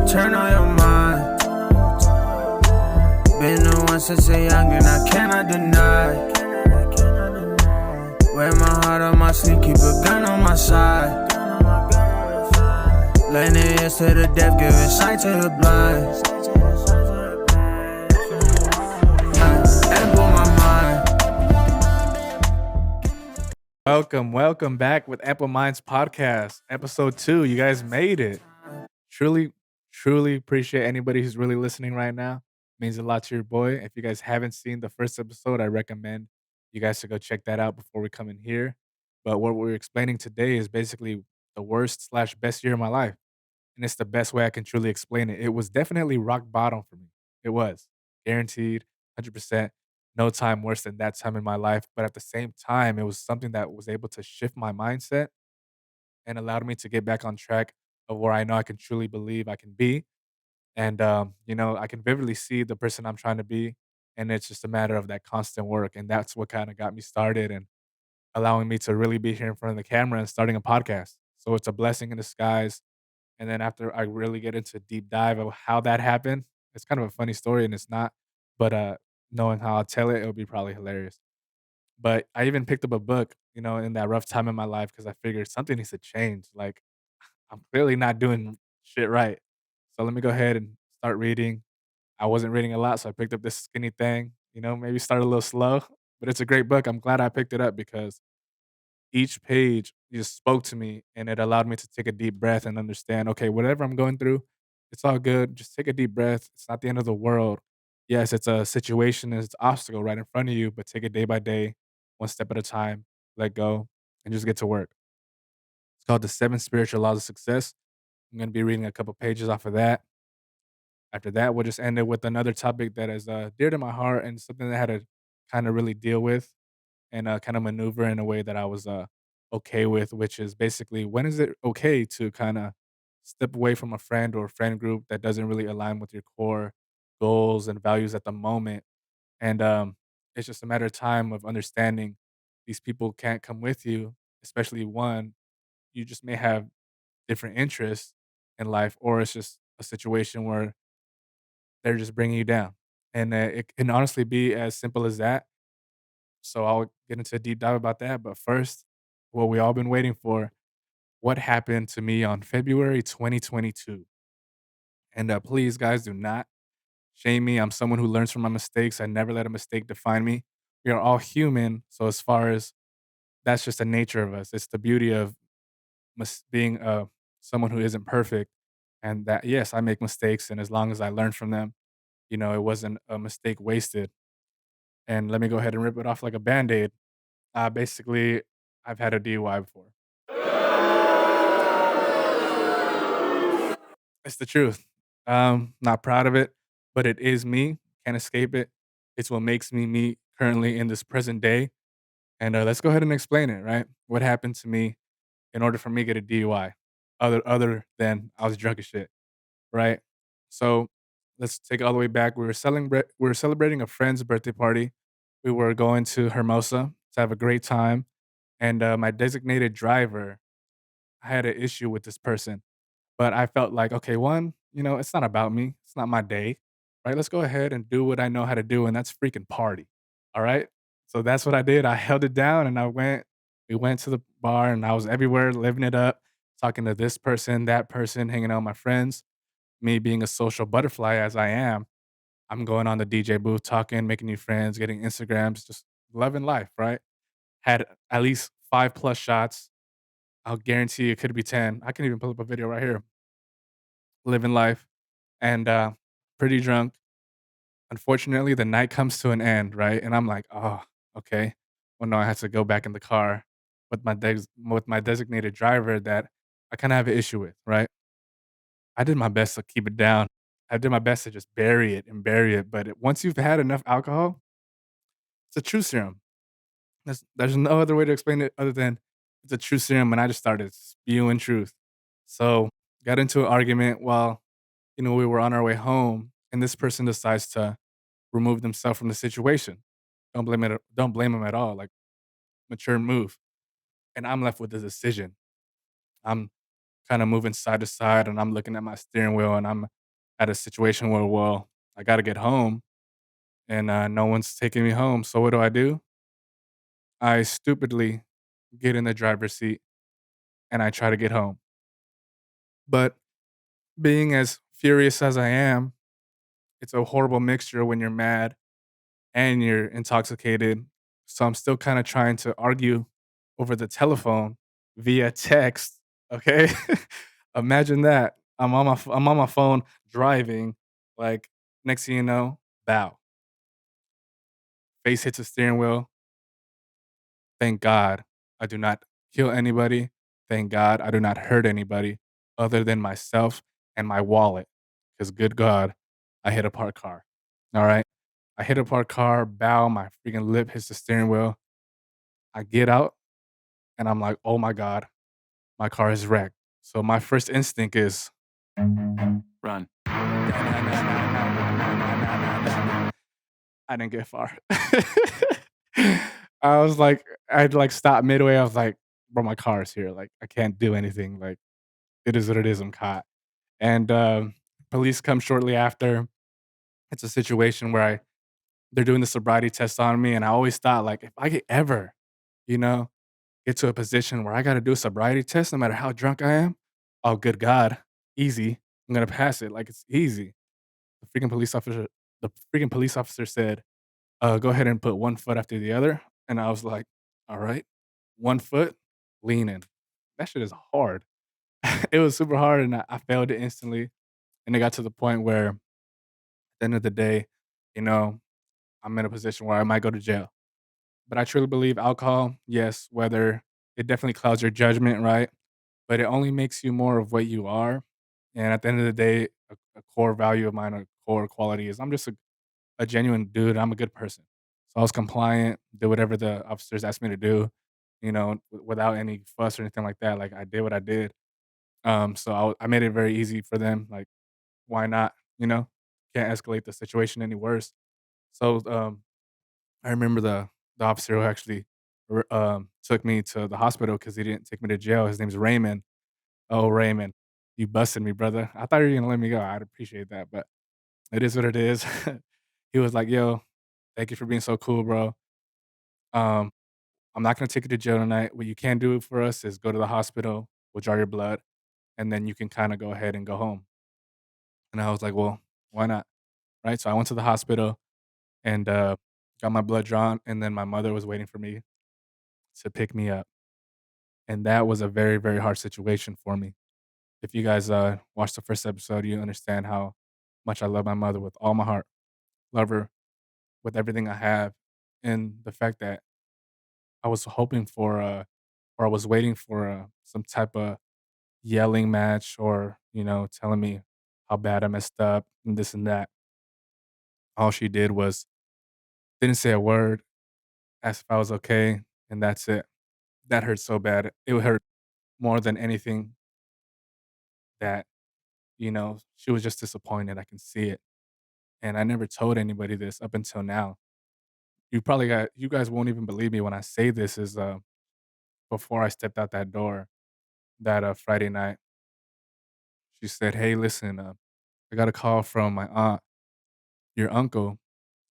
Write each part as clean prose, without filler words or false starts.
turn on your mind. Been the one since a young and I cannot deny. Wear my heart on my sleeve, keep a gun on my side. Laying it ears to the deaf, giving sight to the blind. Ample my mind. Welcome back with Ample Minds Podcast, episode 2. You guys made it. Truly appreciate anybody who's really listening right now. Means a lot to your boy. If you guys haven't seen the first episode, I recommend you guys to go check that out before we come in here. But what we're explaining today is basically the worst slash best year of my life. And it's the best way I can truly explain it. It was definitely rock bottom for me. It was guaranteed, 100%. No time worse than that time in my life. But at the same time, it was something that was able to shift my mindset and allowed me to get back on track of where I know I can truly believe I can be. And, I can vividly see the person I'm trying to be. And it's just a matter of that constant work. And that's what kind of got me started and allowing me to really be here in front of the camera and starting a podcast. So it's a blessing in disguise. And then after I really get into a deep dive of how that happened, it's kind of a funny story and it's not. But knowing how I'll tell it, it'll be probably hilarious. But I even picked up a book, in that rough time in my life because I figured something needs to change. Like I'm clearly not doing shit right. So let me go ahead and start reading. I wasn't reading a lot, so I picked up this skinny thing, maybe start a little slow, but it's a great book. I'm glad I picked it up because each page just spoke to me and it allowed me to take a deep breath and understand, okay, whatever I'm going through, it's all good. Just take a deep breath. It's not the end of the world. Yes, it's a situation, it's an obstacle right in front of you, but take it day by day, one step at a time, let go, and just get to work. It's called The Seven Spiritual Laws of Success. I'm going to be reading a couple pages off of that. After that, we'll just end it with another topic that is dear to my heart and something that I had to kind of really deal with and kind of maneuver in a way that I was okay with, which is basically when is it okay to kind of step away from a friend or a friend group that doesn't really align with your core goals and values at the moment. And it's just a matter of time of understanding these people can't come with you, especially one, you just may have different interests in life, or it's just a situation where they're just bringing you down. And it can honestly be as simple as that. So I'll get into a deep dive about that. But first, what we all been waiting for, what happened to me on February 2022. And please, guys, do not shame me. I'm someone who learns from my mistakes. I never let a mistake define me. We are all human. So as far as that's just the nature of us, it's the beauty of being someone who isn't perfect. And that, yes, I make mistakes. And as long as I learn from them, it wasn't a mistake wasted. And let me go ahead and rip it off like a band aid. Basically, I've had a DUI before. It's the truth. Not proud of it, but it is me. Can't escape it. It's what makes me me currently in this present day. And let's go ahead and explain it, right? What happened to me in order for me to get a DUI, other than I was drunk as shit, right? So let's take it all the way back. We were celebrating a friend's birthday party. We were going to Hermosa to have a great time, and my designated driver, I had an issue with this person. But I felt like, okay, one, it's not about me. It's not my day, right? Let's go ahead and do what I know how to do, and that's freaking party. All right. So that's what I did. I held it down and we went to the bar and I was everywhere living it up, talking to this person, that person, hanging out with my friends. Me being a social butterfly as I am, I'm going on the DJ booth, talking, making new friends, getting Instagrams, just loving life, right? Had at least 5 plus shots. I'll guarantee you it could be 10. I can even pull up a video right here living life, and pretty drunk. Unfortunately, the night comes to an end, right? And I'm like, oh, okay. Well, no, I had to go back in the car with with my designated driver that I kind of have an issue with, right? I did my best to keep it down. I did my best to just bury it and bury it. But once you've had enough alcohol, it's a true serum. There's no other way to explain it other than it's a true serum. And I just started spewing truth. So got into an argument while we were on our way home, and this person decides to remove themselves from the situation. Don't blame him at all. Like mature move. And I'm left with the decision. I'm kind of moving side to side, and I'm looking at my steering wheel, and I'm at a situation where, well, I gotta get home and, no one's taking me home, so what do? I stupidly get in the driver's seat and I try to get home. But being as furious as I am, it's a horrible mixture when you're mad and you're intoxicated. So I'm still kinda trying to argue over the telephone via text, okay? Imagine that. I'm on my phone driving, like, next thing you know, bow, face hits the steering wheel. Thank God I do not kill anybody. Thank God I do not hurt anybody other than myself and my wallet. Because good God, I hit a parked car. Alright? I hit a parked car, bow, my freaking lip hits the steering wheel. I get out and I'm like, "Oh my god, my car is wrecked." So my first instinct is run. I didn't get far. I was like I'd, like, stop midway, I was like, "Bro, my car is here, like, I can't do anything, like, it is what it is, I'm caught." And, police come shortly after. It's a situation where they're doing the sobriety test on me, and I always thought, like, if I could ever, you know, get to a position where I gotta do a sobriety test no matter how drunk I am, oh, good God, easy. I'm gonna pass it, like, it's easy. The freaking police officer said, "Go ahead and put one foot after the other," and I was like, "Alright, 1 foot, leaning." That shit is hard. It was super hard, and I failed it instantly, and it got to the point where, at the end of the day, you know, I'm in a position where I might go to jail. But I truly believe alcohol, yes, whether it definitely clouds your judgment, right? But it only makes you more of what you are, and at the end of the day, a core value of mine, a core quality is I'm just a genuine dude, I'm a good person. So I was compliant, did whatever the officers asked me to do, without any fuss or anything like that, like, I did what I did. So I made it very easy for them, like, why not, you know? Can't escalate the situation any worse. So, I remember the officer who actually took me to the hospital because he didn't take me to jail, his name's Raymond. Oh, Raymond, you busted me, brother. I thought you were gonna let me go, I'd appreciate that, but it is what it is. He was like, "Yo, thank you for being so cool, bro. Um, I'm not gonna take you to jail tonight. What you can do for us is go to the hospital, we'll draw your blood, and then you can kinda go ahead and go home." And I was like, "Well, why not?" Right? So I went to the hospital and, got my blood drawn, and then my mother was waiting for me to pick me up, and that was a very, very hard situation for me. If you guys, watched the first episode, you understand how much I love my mother with all my heart. Love her with everything I have, and the fact that I was hoping for, or I was waiting for, some type of yelling match or, telling me how bad I messed up and this and that. All she did was didn't say a word, asked if I was okay, and that's it. That hurt so bad. It hurt more than anything that, she was just disappointed. I can see it. And I never told anybody this up until now. You guys won't even believe me when I say this is before I stepped out that door that Friday night. She said, "Hey, listen, I got a call from my aunt, your uncle,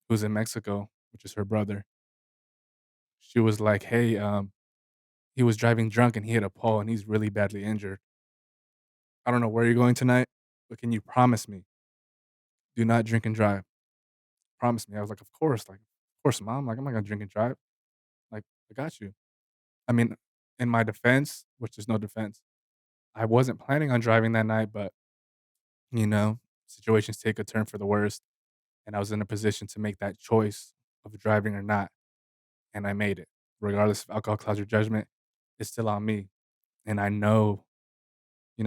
who's in Mexico, which is her brother." She was like, "Hey, he was driving drunk and he hit a pole and he's really badly injured. I don't know where you're going tonight, but can you promise me, do not drink and drive? Promise me." I was like, of course, mom. Like, I'm not gonna drink and drive. Like, I got you. I mean, in my defense, which is no defense, I wasn't planning on driving that night, but you know, situations take a turn for the worst, and I was in a position to make that choice of driving or not, and I made it. Regardless if alcohol clouds your judgment, it's still on me. And I know,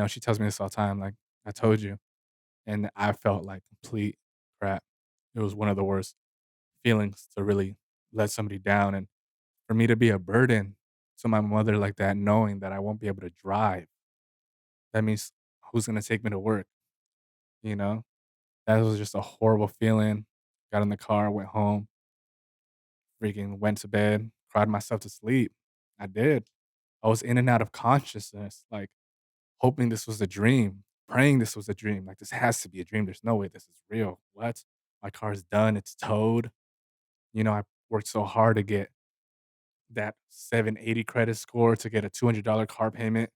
she tells me this all the time, like, I told you. And I felt like complete crap. It was one of the worst feelings to really let somebody down. And for me to be a burden to my mother like that, knowing that I won't be able to drive, that means who's going to take me to work? You know, that was just a horrible feeling. Got in the car, went home, freaking went to bed, cried myself to sleep. I did. I was in and out of consciousness, like hoping this was a dream. praying this was a dream. Like, this has to be a dream. There's no way this is real. What? My car's done. It's towed. I worked so hard to get that 780 credit score to get a $200 car payment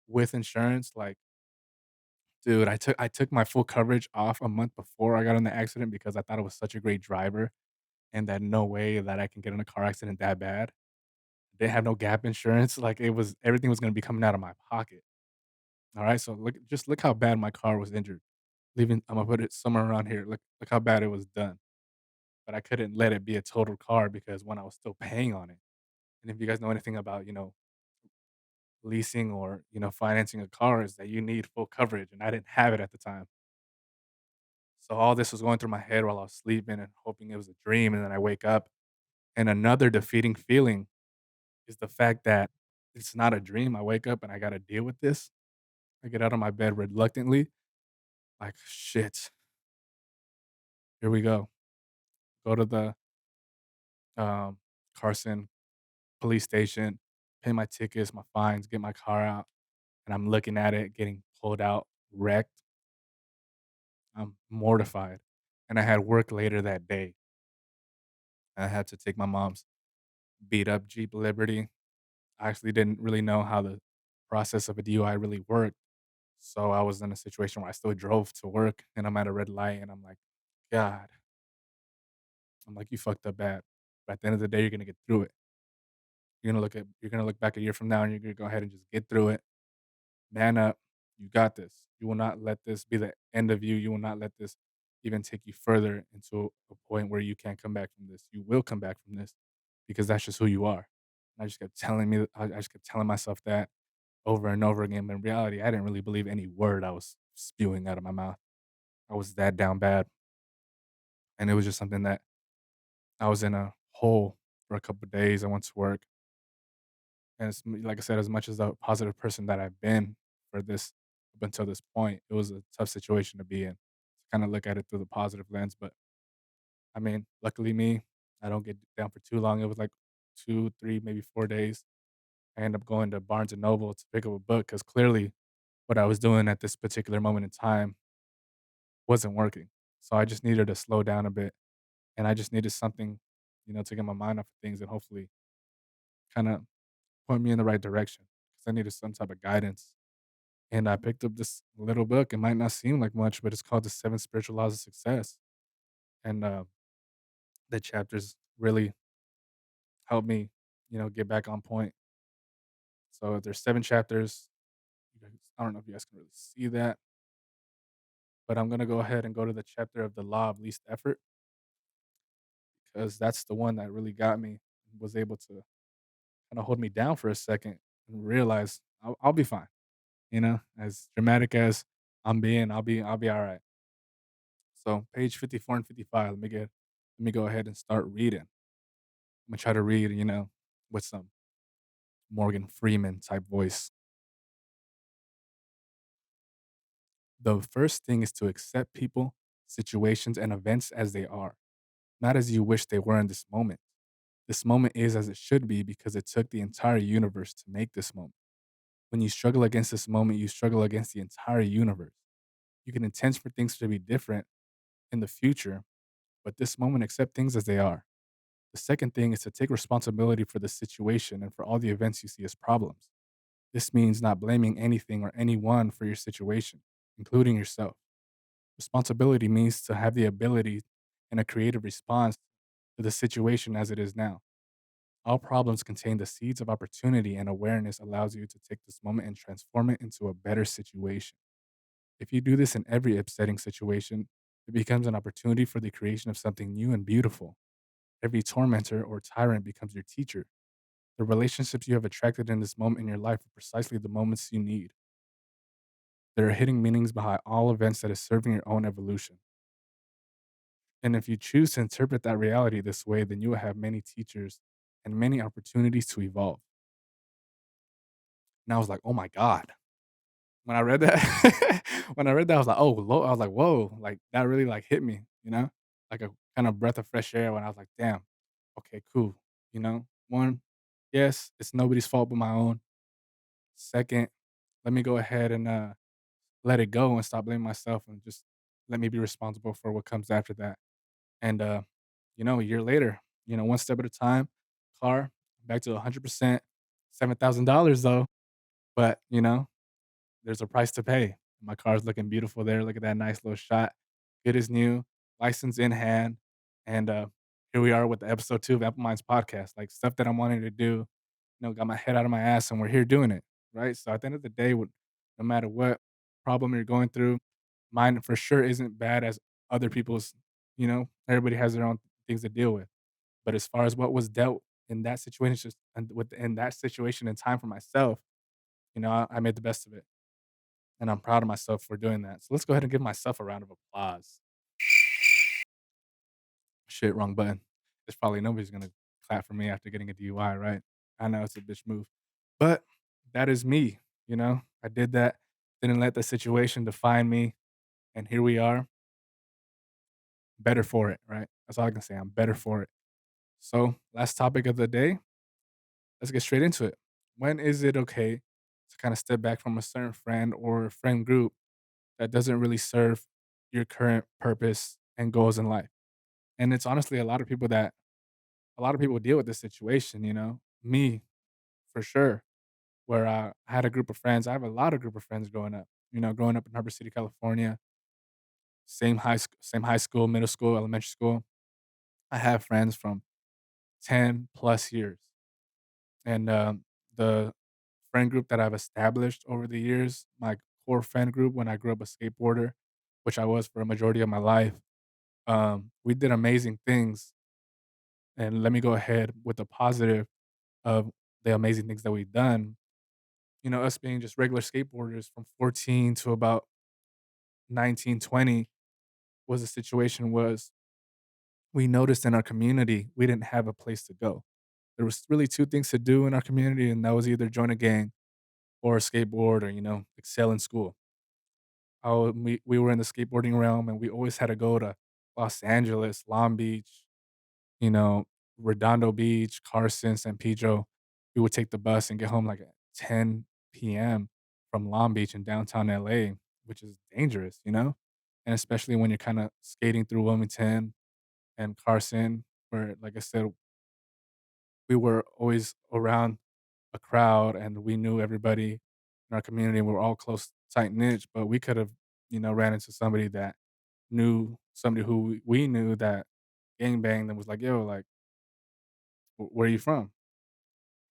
with insurance. Like, dude, I took my full coverage off a month before I got in the accident because I thought it was such a great driver and that no way that I can get in a car accident that bad. They have no gap insurance. Like, it was everything was gonna be coming out of my pocket. Alright, so look how bad my car was injured. Leaving Imma put it somewhere around here. Look how bad it was done. But I couldn't let it be a total car because when I was still paying on it. And if you guys know anything about, leasing or, financing a car is that you need full coverage, and I didn't have it at the time. So all this was going through my head while I was sleeping and hoping it was a dream, and then I wake up, and another defeating feeling is the fact that it's not a dream. I wake up and I gotta deal with this. I get out of my bed reluctantly, like, "Shit, here we go." Go to the, um, Carson police station, pay my tickets, my fines, get my car out, and I'm looking at it getting pulled out, wrecked. I'm mortified, and I had work later that day. I had to take my mom's beat up Jeep Liberty. I actually didn't really know how the process of a DUI really worked, so I was in a situation where I still drove to work, and I'm at a red light, and I'm like, "God." I'm like, "You fucked up bad, but at the end of the day, you're gonna get through it. You're gonna look back a year from now, and you're gonna go ahead and just get through it. Man up. You got this. You will not let this be the end of you. You will not let this even take you further into a point where you can't come back from this. You will come back from this because that's just who you are." And I just kept telling myself that over and over again. But in reality, I didn't really believe any word I was spewing out of my mouth. I was that down bad. And it was just something that I was in a hole for a couple of days. I went to work. And like I said, as much as a positive person that I've been for this up until this point, it was a tough situation to be in. To kind of look at it through the positive lens. But I mean, luckily me, I don't get down for too long. It was like 2, 3, maybe 4 days. I end up going to Barnes and Noble to pick up a book because clearly what I was doing at this particular moment in time wasn't working. So I just needed to slow down a bit, and I just needed something, to get my mind off of things and hopefully kind of point me in the right direction because I needed some type of guidance. And I picked up this little book. It might not seem like much, but it's called The Seven Spiritual Laws of Success. And the chapters really helped me, get back on point. So there's 7 chapters. I don't know if you guys can really see that, but I'm gonna go ahead and go to the chapter of the law of least effort because that's the one that really got me and was able to kind of hold me down for a second and realize I'll be fine. As dramatic as I'm being, I'll be all right. So page 54 and 55. Let me go ahead and start reading. I'm gonna try to read, with some Morgan Freeman type voice. The first thing is to accept people, situations, and events as they are, not as you wish they were in this moment. This moment is as it should be because it took the entire universe to make this moment. When you struggle against this moment, you struggle against the entire universe. You can intend for things to be different in the future, but this moment, accept things as they are. The second thing is to take responsibility for the situation and for all the events you see as problems. This means not blaming anything or anyone for your situation, including yourself. Responsibility means to have the ability and a creative response to the situation as it is now. All problems contain the seeds of opportunity, and awareness allows you to take this moment and transform it into a better situation. If you do this in every upsetting situation, it becomes an opportunity for the creation of something new and beautiful. Every tormentor or tyrant becomes your teacher. The relationships you have attracted in this moment in your life are precisely the moments you need. There are hidden meanings behind all events that is serving your own evolution. And if you choose to interpret that reality this way, then you will have many teachers and many opportunities to evolve. And I was like, oh my God. When I read that, when I read that, I was like, I was like, whoa, like that really like hit me, like a kind of breath of fresh air when I was like, damn, okay, cool. One, yes, it's nobody's fault but my own. Second, let me go ahead and let it go and stop blaming myself and just let me be responsible for what comes after that. And a year later, one step at a time, car back to 100%, $7,000 though. But there's a price to pay. My car's looking beautiful there. Look at that nice little shot. Good as new, license in hand. And here we are with the episode 2 of Apple Minds podcast. Like stuff that I'm wanting to do, got my head out of my ass and we're here doing it. Right. So at the end of the day, no matter what problem you're going through, mine for sure isn't bad as other people's, everybody has their own things to deal with. But as far as what was dealt in that situation, and in that situation and time for myself, I made the best of it. And I'm proud of myself for doing that. So let's go ahead and give myself a round of applause. Shit, wrong button. There's probably nobody's gonna clap for me after getting a DUI, right? I know it's a bitch move. But that is me, I did that, didn't let the situation define me, and here we are, better for it, right? That's all I can say. I'm better for it. So, last topic of the day, let's get straight into it. When is it okay to kind of step back from a certain friend or friend group that doesn't really serve your current purpose and goals in life? And it's honestly a lot of people deal with this situation, Me, for sure, where I had a group of friends. I have a lot of group of friends growing up. Growing up in Harbor City, California, same high school, middle school, elementary school. I have friends from 10 plus years. And the friend group that I've established over the years, my core friend group when I grew up a skateboarder, which I was for a majority of my life, we did amazing things. And let me go ahead with the positive of the amazing things that we've done. Us being just regular skateboarders from 14 to about 19, 20 was a situation was we noticed in our community we didn't have a place to go. There was really two things to do in our community, and that was either join a gang or skateboard or, excel in school. We were in the skateboarding realm and we always had to go to Los Angeles, Long Beach, you know, Redondo Beach, Carson, San Pedro. We would take the bus and get home like at 10 p.m. from Long Beach in downtown LA, which is dangerous, And especially when you're kind of skating through Wilmington and Carson, where, like I said, we were always around a crowd and we knew everybody in our community and we were all close, tight knit, but we could have, ran into somebody that knew somebody who we knew that gang banged and was like, yo, like, where are you from?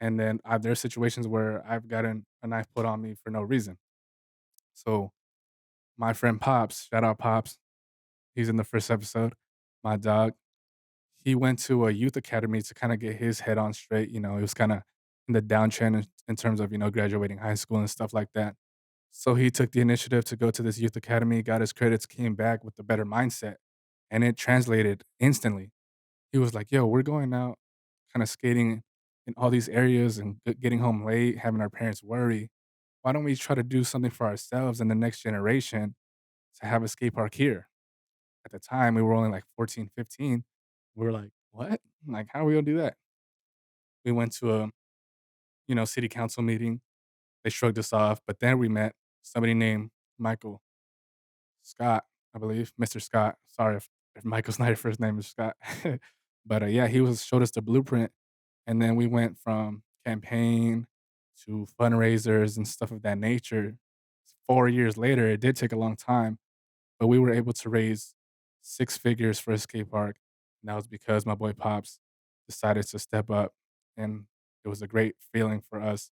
And then there's situations where I've gotten a knife put on me for no reason. So my friend Pops, shout out Pops, he's in the first episode, my dog, he went to a youth academy to kind of get his head on straight. He was kind of in the downtrend in terms of, graduating high school and stuff like that. So he took the initiative to go to this youth academy, got his credits, came back with a better mindset, and it translated instantly. He was like, yo, we're going out kind of skating in all these areas and getting home late, having our parents worry. Why don't we try to do something for ourselves and the next generation to have a skate park here? At the time, we were only like 14, 15. We were like, what? Like, how are we gonna do that? We went to a, city council meeting. They shrugged us off, but then we met somebody named Michael Scott, I believe, Mr. Scott. Sorry if Michael's not your first name is Scott. But, yeah, he was showed us the blueprint, and then we went from campaign to fundraisers and stuff of that nature. 4 years later, it did take a long time, but we were able to raise 6 figures for a skate park, and that was because my boy Pops decided to step up, and it was a great feeling for us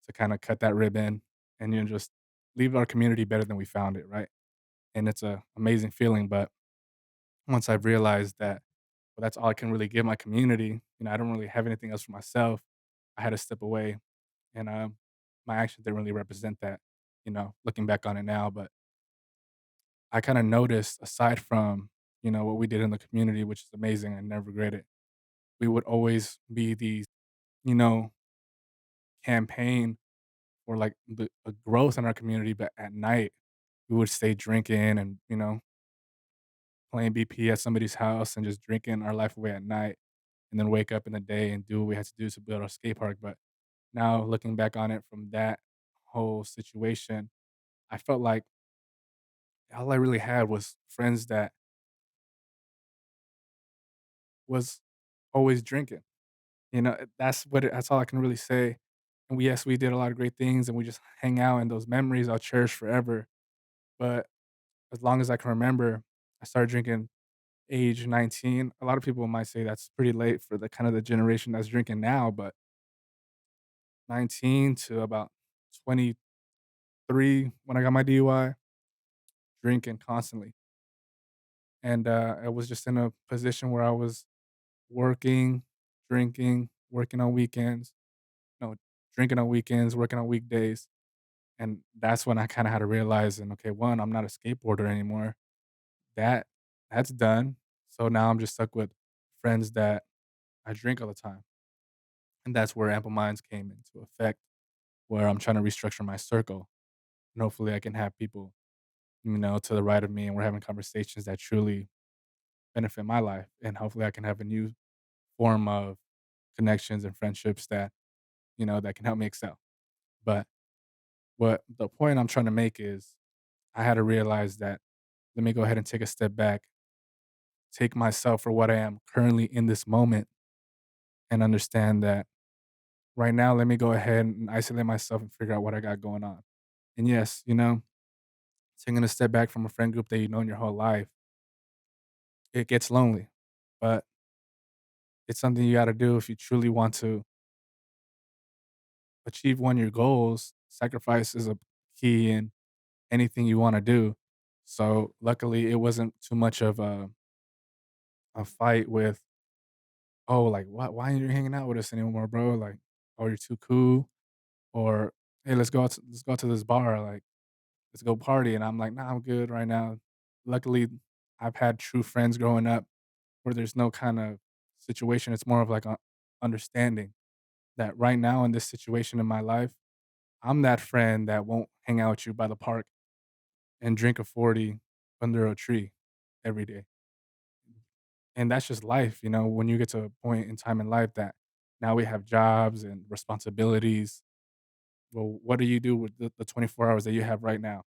to kinda cut that ribbon and, just leave our community better than we found it, right? And it's a amazing feeling, but once I've realized that, well, that's all I can really give my community, I don't really have anything else for myself, I had to step away, and, my actions didn't really represent that, looking back on it now, but I kinda noticed aside from, what we did in the community, which is amazing, I never regret it, we would always be these, you know, campaign or, like, the a growth in our community, but at night, we would stay drinking and, playing BP at somebody's house and just drinking our life away at night, and then wake up in the day and do what we had to do to build our skate park, but now looking back on it from that whole situation, I felt like all I really had was friends that was always drinking. That's all I can really say. And yes, we did a lot of great things and we just hang out, and those memories I'll cherish forever. But as long as I can remember, I started drinking age 19. A lot of people might say that's pretty late for the kind of the generation that's drinking now, but 19 to about 23 when I got my DUI, drinking constantly. And I was just in a position where I was working, drinking, working on weekends, no, drinking on weekends, working on weekdays. And that's when I kind of had to realize, and okay, one, I'm not a skateboarder anymore. That that's done. So now I'm just stuck with friends that I drink all the time. And that's where Ample Minds came into effect, where I'm trying to restructure my circle. And hopefully I can have people, to the right of me, and we're having conversations that truly benefit my life. And hopefully I can have a new form of connections and friendships that can help me excel. But what the point I'm trying to make is I had to realize that let me go ahead and take a step back, take myself for what I am currently in this moment, and understand that right now, let me go ahead and isolate myself and figure out what I got going on. And yes, taking a step back from a friend group that you've known your whole life, it gets lonely, but it's something you got to do if you truly want to achieve one of your goals. Sacrifice is a key in anything you want to do. So luckily, it wasn't too much of a fight with, oh, like, why aren't you hanging out with us anymore, bro? Like, oh, you're too cool, or hey, let's go to this bar, like, let's go party. And I'm like, nah, I'm good right now. Luckily, I've had true friends growing up where there's no kind of situation. It's more of like a understanding that right now in this situation in my life, I'm that friend that won't hang out with you by the park and drink a 40 under a tree every day. And that's just life, when you get to a point in time in life that now we have jobs and responsibilities. Well, what do you do with the 24 hours that you have right now?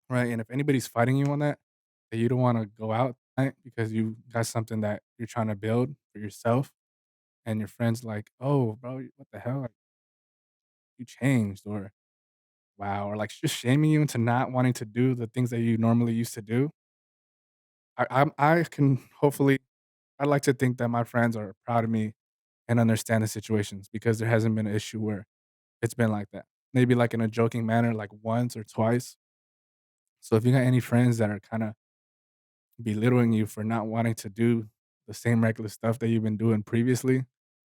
Right? And if anybody's fighting you on that you don't want to go out tonight because you got something that you're trying to build for yourself, and your friends like, oh, bro, what the hell? Like, you changed, or wow, or like just shaming you into not wanting to do the things that you normally used to do. I can hopefully, I'd like to think that my friends are proud of me and understand the situations because there hasn't been an issue where it's been like that. Maybe like in a joking manner, like once or twice. So if you got any friends that are kind of belittling you for not wanting to do the same regular stuff that you've been doing previously,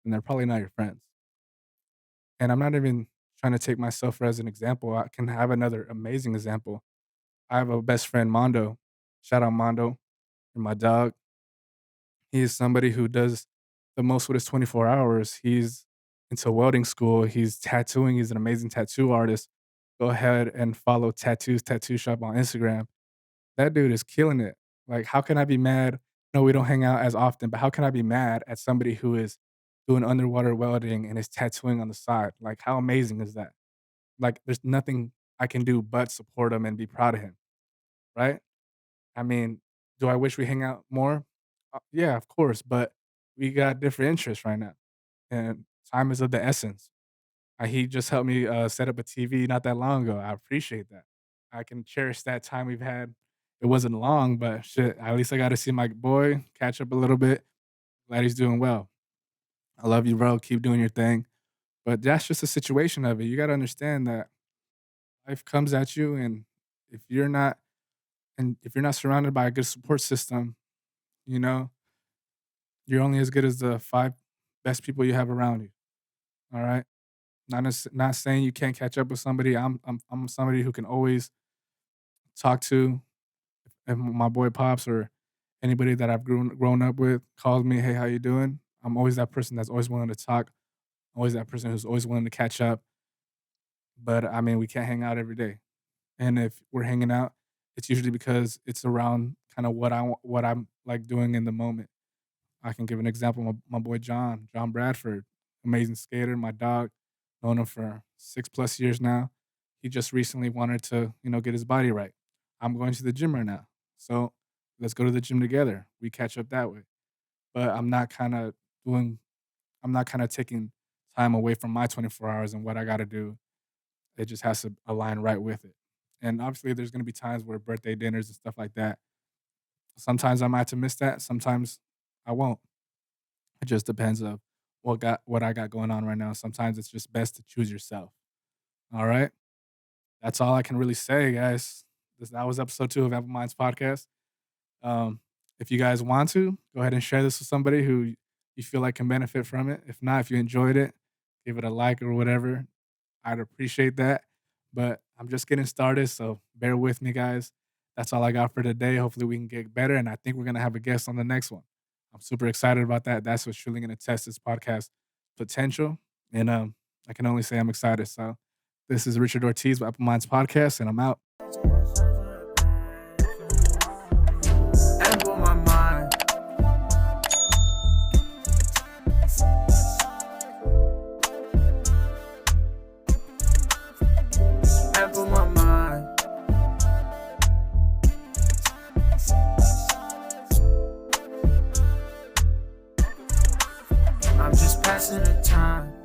then they're probably not your friends. And I'm not even trying to take myself as an example. I can have another amazing example. I have a best friend, Mondo. Shout out Mondo and my dog. He is somebody who does the most with his 24 hours. He's into welding school. He's tattooing. He's an amazing tattoo artist. Go ahead and follow Tattoos Tattoo Shop on Instagram. That dude is killing it. Like, how can I be mad? No, we don't hang out as often, but how can I be mad at somebody who is doing underwater welding and is tattooing on the side? Like, how amazing is that? Like, there's nothing I can do but support him and be proud of him, right? I mean, do I wish we hang out more? Yeah, of course, but we got different interests right now, and time is of the essence. He just helped me set up a TV not that long ago. I appreciate that. I can cherish that time we've had. It wasn't long, but shit, at least I got to see my boy, catch up a little bit. Glad he's doing well. I love you, bro. Keep doing your thing. But that's just a situation of it. You got to understand that life comes at you, and if you're not if you're not surrounded by a good support system, you know, you're only as good as the 5 best people you have around you. All right? Not saying you can't catch up with somebody. I'm somebody who can always talk to. If my boy Pops or anybody that I've grown up with calls me, "Hey, how you doing?" I'm always that person that's always willing to talk, always that person who's always willing to catch up. But I mean, we can't hang out every day. And if we're hanging out, it's usually because it's around kind of what I'm like doing in the moment. I can give an example. My boy John Bradford, amazing skater, my dog, known him for 6 plus years now. He just recently wanted to, get his body right. I'm going to the gym right now. So let's go to the gym together. We catch up that way. But doing, I'm not kind of taking time away from my 24 hours and what I got to do. It just has to align right with it. And obviously, there's going to be times where birthday dinners and stuff like that. Sometimes I might have to miss that. Sometimes I won't. It just depends of what I got going on right now. Sometimes it's just best to choose yourself. All right. That's all I can really say, guys. That was episode 2 of Apple Minds Podcast. Um, if you guys want to, go ahead and share this with somebody who you feel like can benefit from it. If not, if you enjoyed it, give it a like or whatever. I'd appreciate that. But I'm just getting started, so bear with me, guys. That's all I got for today. Hopefully, we can get better, and I think we're gonna have a guest on the next one. I'm super excited about that. That's what's truly gonna test this podcast potential, and I can only say I'm excited. So, this is Richard Ortiz with Apple Minds Podcast, and I'm out. Ample my mind. Ample my mind. I'm just passing the time.